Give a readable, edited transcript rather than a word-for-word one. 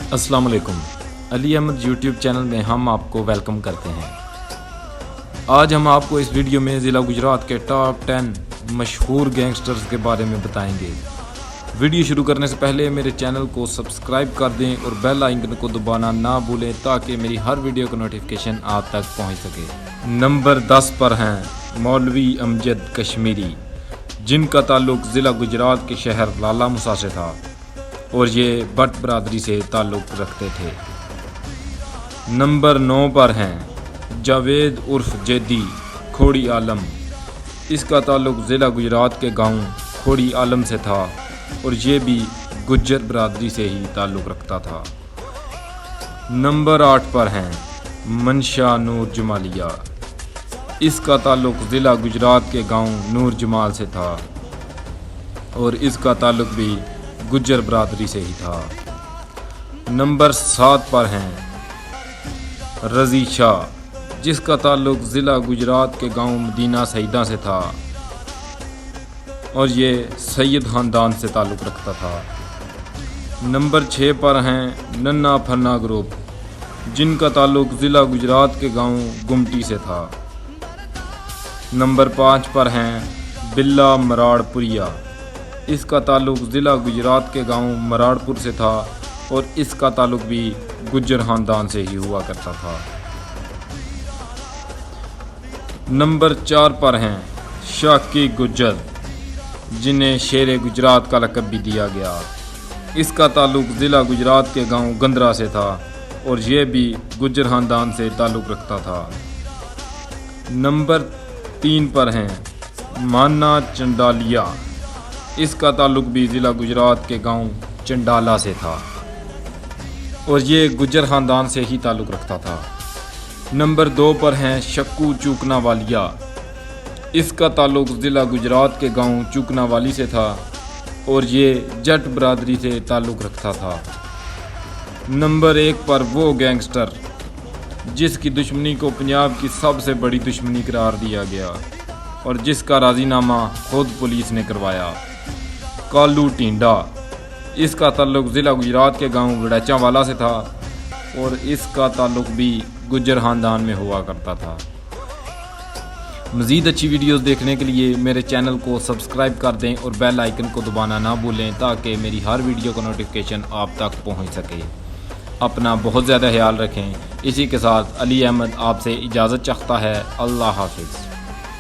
السلام علیکم، علی Ahmad YouTube channel میں ہم آپ کو ویلکم کرتے ہیں۔ آج ہم آپ کو اس ویڈیو میں ضلع گجرات کے ٹاپ 10 مشہور گینگسٹرز کے بارے میں بتائیں گے۔ ویڈیو شروع کرنے سے پہلے میرے چینل کو سبسکرائب کر دیں اور بیل آئیکن کو دبانا نہ بھولیں تاکہ میری ہر ویڈیو کا نوٹیفیکیشن آپ تک پہنچ سکے۔ نمبر 10 پر ہیں مولوی امجد کشمیری، جن کا تعلق ضلع گجرات کے شہر لالہ موسیٰ سے تھا اور یہ بٹ برادری سے تعلق رکھتے تھے۔ نمبر 9 پر ہیں جاوید عرف جیدی کھوڑی عالم، اس کا تعلق ضلع گجرات کے گاؤں کھوڑی عالم سے تھا اور یہ بھی گجر برادری سے ہی تعلق رکھتا تھا۔ نمبر 8 پر ہیں منشا نور جمالیہ، اس کا تعلق ضلع گجرات کے گاؤں نور جمال سے تھا اور اس کا تعلق بھی گجر برادری سے ہی تھا۔ نمبر 7 پر ہیں رضی شاہ، جس کا تعلق ضلع گجرات کے گاؤں مدینہ سعیدہ سے تھا اور یہ سید خاندان سے تعلق رکھتا تھا۔ نمبر 6 پر ہیں ننا پھنا گروپ، جن کا تعلق ضلع گجرات کے گاؤں گمٹی سے تھا۔ نمبر 5 پر ہیں بلا مراڑ پوریا، اس کا تعلق ضلع گجرات کے گاؤں مراڑ پور سے تھا اور اس کا تعلق بھی گجر خاندان سے ہی ہوا کرتا تھا۔ نمبر 4 پر ہیں شاکی گجر، جنہیں شیر گجرات کا لقب بھی دیا گیا، اس کا تعلق ضلع گجرات کے گاؤں گندرا سے تھا اور یہ بھی گجر خاندان سے تعلق رکھتا تھا۔ نمبر 3 پر ہیں مانا چنڈالیا، اس کا تعلق بھی ضلع گجرات کے گاؤں چنڈالا سے تھا اور یہ گجر خاندان سے ہی تعلق رکھتا تھا۔ نمبر 2 پر ہیں شکو چوکنا والیا، اس کا تعلق ضلع گجرات کے گاؤں چوکنا والی سے تھا اور یہ جٹ برادری سے تعلق رکھتا تھا۔ نمبر 1 پر وہ گینگسٹر جس کی دشمنی کو پنجاب کی سب سے بڑی دشمنی قرار دیا گیا اور جس کا راضی نامہ خود پولیس نے کروایا، کالو ٹینڈا، اس کا تعلق ضلع گجرات کے گاؤں وڑیچا والا سے تھا اور اس کا تعلق بھی گجر خاندان میں ہوا کرتا تھا۔ مزید اچھی ویڈیوز دیکھنے کے لیے میرے چینل کو سبسکرائب کر دیں اور بیل آئیکن کو دبانا نہ بھولیں تاکہ میری ہر ویڈیو کا نوٹیفیکیشن آپ تک پہنچ سکے۔ اپنا بہت زیادہ خیال رکھیں۔ اسی کے ساتھ علی احمد آپ سے اجازت چاہتا ہے۔ اللہ حافظ۔